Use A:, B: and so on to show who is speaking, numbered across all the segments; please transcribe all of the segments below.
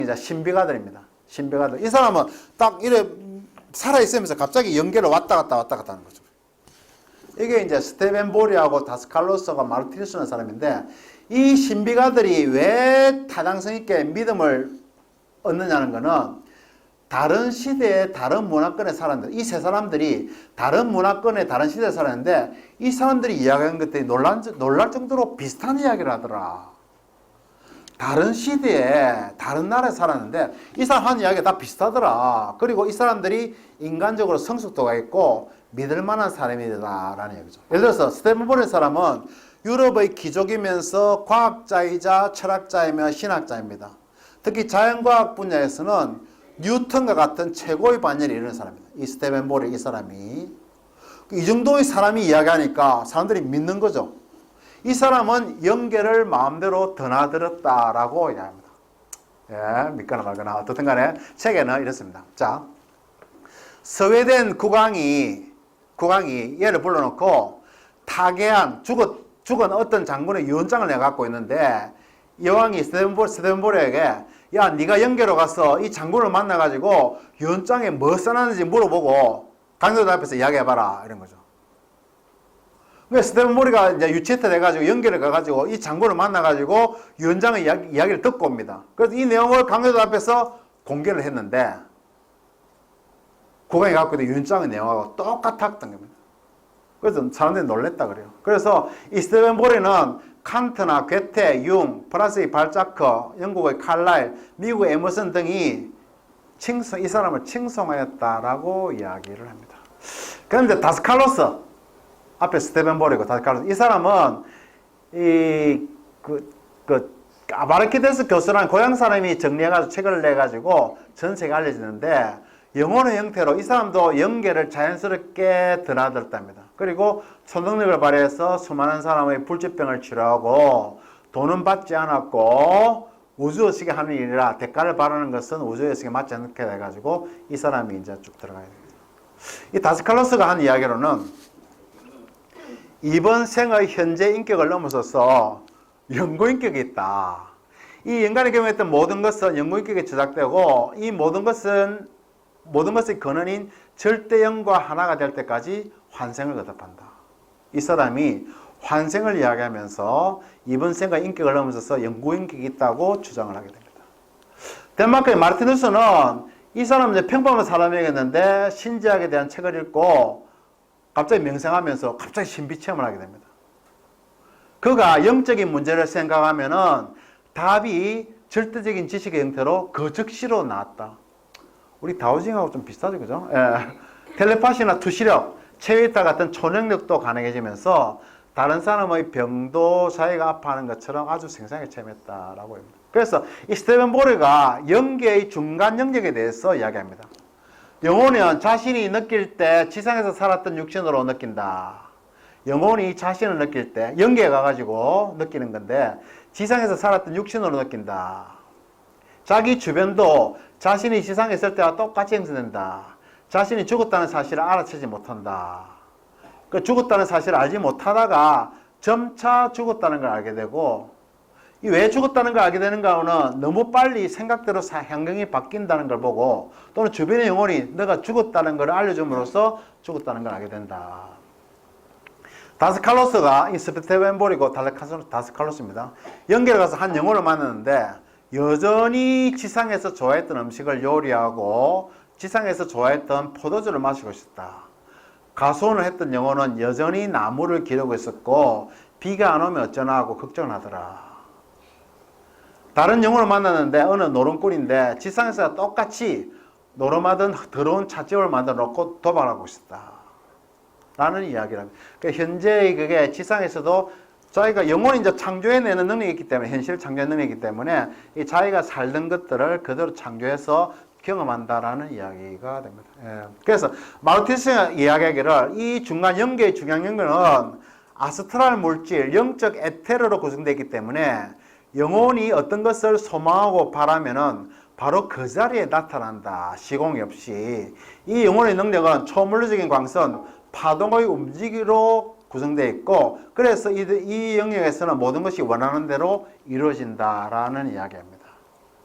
A: 이제 신비가들입니다. 신비가들. 이 사람은 딱 이래 살아있으면서 갑자기 연계를 왔다 갔다 하는 거죠. 이게 이제 스테벤 보리하고 다스칼로스가 마르티누스라는 사람인데, 이 신비가들이 왜 타당성 있게 믿음을 얻느냐는 거는 다른 시대에 다른 문화권에 살았는데, 이 세 사람들이 다른 문화권에 다른 시대에 살았는데, 이 사람들이 이야기하는 것들이 놀랄 정도로 비슷한 이야기를 하더라. 다른 시대에 다른 나라에 살았는데 이 사람 하는 이야기가 다 비슷하더라. 그리고 이 사람들이 인간적으로 성숙도가 있고 믿을 만한 사람이다라는 얘기죠. 예를 들어서 스테븐 보리의 사람은 유럽의 귀족이면서 과학자이자 철학자이며 신학자입니다. 특히 자연과학 분야에서는 뉴턴과 같은 최고의 반열을 이루는 사람입니다. 이 스테븐 보리 이 사람이. 이 정도의 사람이 이야기하니까 사람들이 믿는 거죠. 이 사람은 연계를 마음대로 드나들었다라고 이야기합니다. 예, 믿거나 말거나 어떻든 간에 책에는 이렇습니다. 자, 스웨덴 국왕이 얘를 불러놓고 타계한 죽은 어떤 장군의 유언장을 내가 갖고 있는데, 여왕이 스테븐 보리에게 야, 네가 연계로 가서 이 장군을 만나가지고 유언장에 뭐 써놨는지 물어보고 강도들 앞에서 이야기해봐라, 이런 거죠. 그러니까 스테븐 보리가 이제 유치트 돼가지고 연결을 가가지고 이 장군을 만나가지고 유언장의 이야기를 듣고 옵니다. 그래서 이 내용을 강도들 앞에서 공개를 했는데, 국왕이 갖고 있는 유언장의 내용하고 똑같았던 겁니다. 그래서 사람들이 놀랬다 그래요. 그래서 이 스테븐 보리는 칸트나 괴테, 융, 프랑스의 발자크, 영국의 칼라일, 미국의 에머슨 등이 이 사람을 칭송하였다라고 이야기를 합니다. 그런데 다스칼로스, 앞에 스테븐 보리고 다스칼로스, 이 사람은 아바르키데스 교수라는 고향 사람이 정리해가지고 책을 내가지고 전 세계에 알려지는데, 영혼의 형태로 이 사람도 연계를 자연스럽게 드나들었답니다. 그리고 초능력을 발휘해서 수많은 사람의 불치병을 치료하고 돈은 받지 않았고 우주의식에 하는 일이라 대가를 바라는 것은 우주의식에 맞지 않게 돼가지고 이 사람이 이제 쭉 들어가야 됩니다. 이 다스칼로스가 한 이야기로는 이번 생의 현재 인격을 넘어서서 영구인격이 있다. 이 인간이 경험했던 모든 것은 영구인격에 저작되고, 이 모든 것의 근원인 절대영과 하나가 될 때까지 환생을 거듭한다. 이 사람이 환생을 이야기하면서 이번 생과 인격을 넘어서서 영구인격이 있다고 주장을 하게 됩니다. 덴마크의 마르티누스는 이 사람은 이제 평범한 사람이었는데 신지학에 대한 책을 읽고 갑자기 명상하면서 갑자기 신비체험을 하게 됩니다. 그가 영적인 문제를 생각하면은 답이 절대적인 지식의 형태로 그 즉시로 나왔다. 우리 다오징하고 좀 비슷하죠, 그죠? 예. 텔레파시나 투시력, 체위타 같은 초능력도 가능해지면서 다른 사람의 병도 자기가 아파하는 것처럼 아주 생생하게 체험했다라고 합니다. 그래서 이 스테븐 보리가 연계의 중간 영역에 대해서 이야기합니다. 영혼은 자신이 느낄 때 지상에서 살았던 육신으로 느낀다. 영혼이 자신을 느낄 때 연계에 가가지고 느끼는 건데, 지상에서 살았던 육신으로 느낀다. 자기 주변도 자신이 지상에 있을 때와 똑같이 형성된다. 자신이 죽었다는 사실을 알아채지 못한다. 그 죽었다는 사실을 알지 못하다가 점차 죽었다는 걸 알게 되고, 이 왜 죽었다는 걸 알게 되는가는 너무 빨리 생각대로 환경이 바뀐다는 걸 보고, 또는 주변의 영혼이 너가 죽었다는 걸 알려줌으로써 죽었다는 걸 알게 된다. 다스칼로스가 이 스테븐 보리고 다스칼로스입니다. 연결에 가서 한 영혼을 만났는데, 여전히 지상에서 좋아했던 음식을 요리하고 지상에서 좋아했던 포도주를 마시고 있었다. 가수원을 했던 영혼은 여전히 나무를 기르고 있었고 비가 안 오면 어쩌나 하고 걱정을 하더라. 다른 영혼을 만났는데 어느 노름꾼인데 지상에서 똑같이 노름하던 더러운 찻집을 만들어 놓고 도박하고 있었다. 라는 이야기를 합니다. 그러니까 현재의 그게 지상에서도 자기가 영혼이 이제 창조해내는 능력이 있기 때문에, 현실을 창조하는 능력이 있기 때문에 이 자기가 살던 것들을 그대로 창조해서 경험한다라는 이야기가 됩니다. 예. 그래서 마르티누스가 이야기하기를 이 중간 연계의 중요한 연결은 아스트랄 물질, 영적 에테르로 구성되어 있기 때문에 영혼이 어떤 것을 소망하고 바라면은 바로 그 자리에 나타난다. 시공이 없이. 이 영혼의 능력은 초물리적인 광선, 파동의 움직이로 구성되어 있고, 그래서 이 영역에서는 모든 것이 원하는 대로 이루어진다라는 이야기입니다.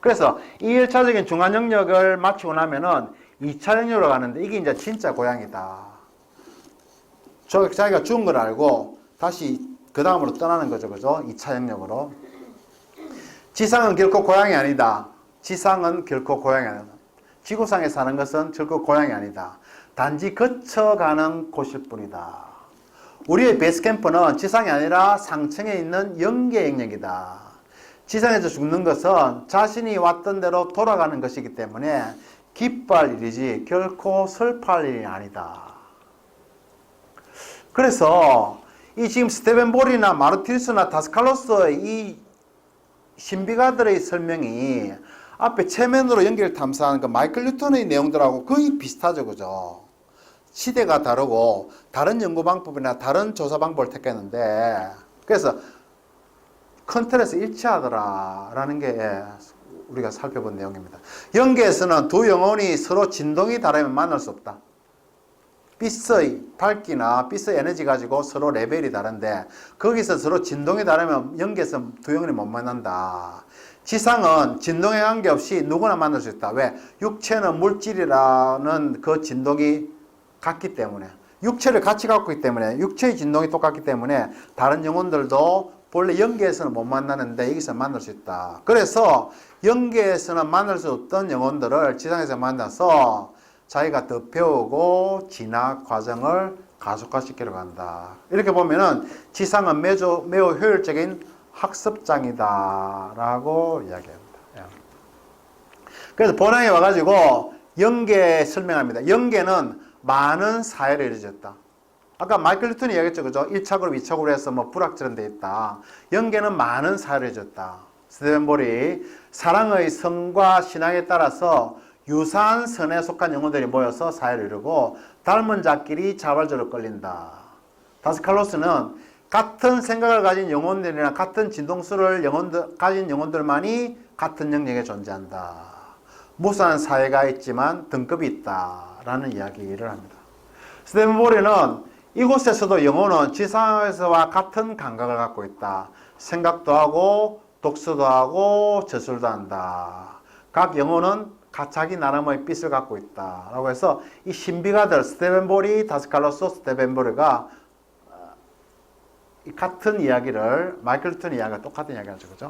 A: 그래서 1차적인 중간 영역을 마치고 나면은 2차 영역으로 가는데 이게 이제 진짜 고향이다. 자기가 죽은 걸 알고 다시 그 다음으로 떠나는 거죠. 그죠? 2차 영역으로. 지상은 결코 고향이 아니다. 지상은 결코 고향이 아니다. 지구상에 사는 것은 결코 고향이 아니다. 단지 거쳐가는 곳일 뿐이다. 우리의 베이스 캠프는 지상이 아니라 상층에 있는 영계 영역이다. 지상에서 죽는 것은 자신이 왔던 대로 돌아가는 것이기 때문에 기뻐할 일이지 결코 슬퍼할 일이 아니다. 그래서 이 지금 스테벤볼이나 마르티리스나 다스칼로스의 이 신비가들의 설명이 앞에 체면으로 연결 탐사하는 그 마이클 뉴턴의 내용들하고 거의 비슷하죠. 그죠? 시대가 다르고 다른 연구 방법이나 다른 조사 방법을 택했는데 그래서 큰 틀에서 일치하더라라는 게 우리가 살펴본 내용입니다. 연계에서는 두 영혼이 서로 진동이 다르면 만날 수 없다. 빛의 밝기나 빛의 에너지 가지고 서로 레벨이 다른데 거기서 서로 진동이 다르면 연계에서 두 영혼이 못 만난다. 지상은 진동에 관계없이 누구나 만날 수 있다. 왜? 육체는 물질이라는 그 진동이 같기 때문에 육체를 같이 갖고 있기 때문에 육체의 진동이 똑같기 때문에 다른 영혼들도 본래 영계에서는 못 만나는데 여기서 만날 수 있다. 그래서 영계에서는 만날 수 없던 영혼들을 지상에서 만나서 자기가 더 배우고 진학 과정을 가속화시키려고 한다. 이렇게 보면은 지상은 매우 효율적인 학습장이다라고 이야기합니다. 그래서 본항에 와가지고 영계 설명합니다. 영계는 많은 사회를 이루어졌다. 아까 마이클 뉴턴이 이야기했죠. 그죠? 1차 그룹, 2차 그룹 해서 뭐 불확실한 데 있다. 영계는 많은 사회를 이루어졌다. 스테벤볼이 사랑의 성과 신앙에 따라서 유사한 선에 속한 영혼들이 모여서 사회를 이루고 닮은 자끼리 자발적으로 끌린다. 다스칼로스는 같은 생각을 가진 영혼들이나 같은 진동수를 가진 영혼들만이 같은 영역에 존재한다. 무수한 사회가 있지만 등급이 있다라는 이야기를 합니다. 스테벤볼이는 이곳에서도 영혼은 지상에서와 같은 감각을 갖고 있다. 생각도 하고 독서도 하고 저술도 한다. 각 영혼은 자기 나름의 빛을 갖고 있다. 라고 해서 이 신비가들 스테벤볼이 다스칼로스 스테벤볼이가 같은 이야기를 마이클 뉴턴의 이야기가 똑같은 이야기를 하죠. 그죠?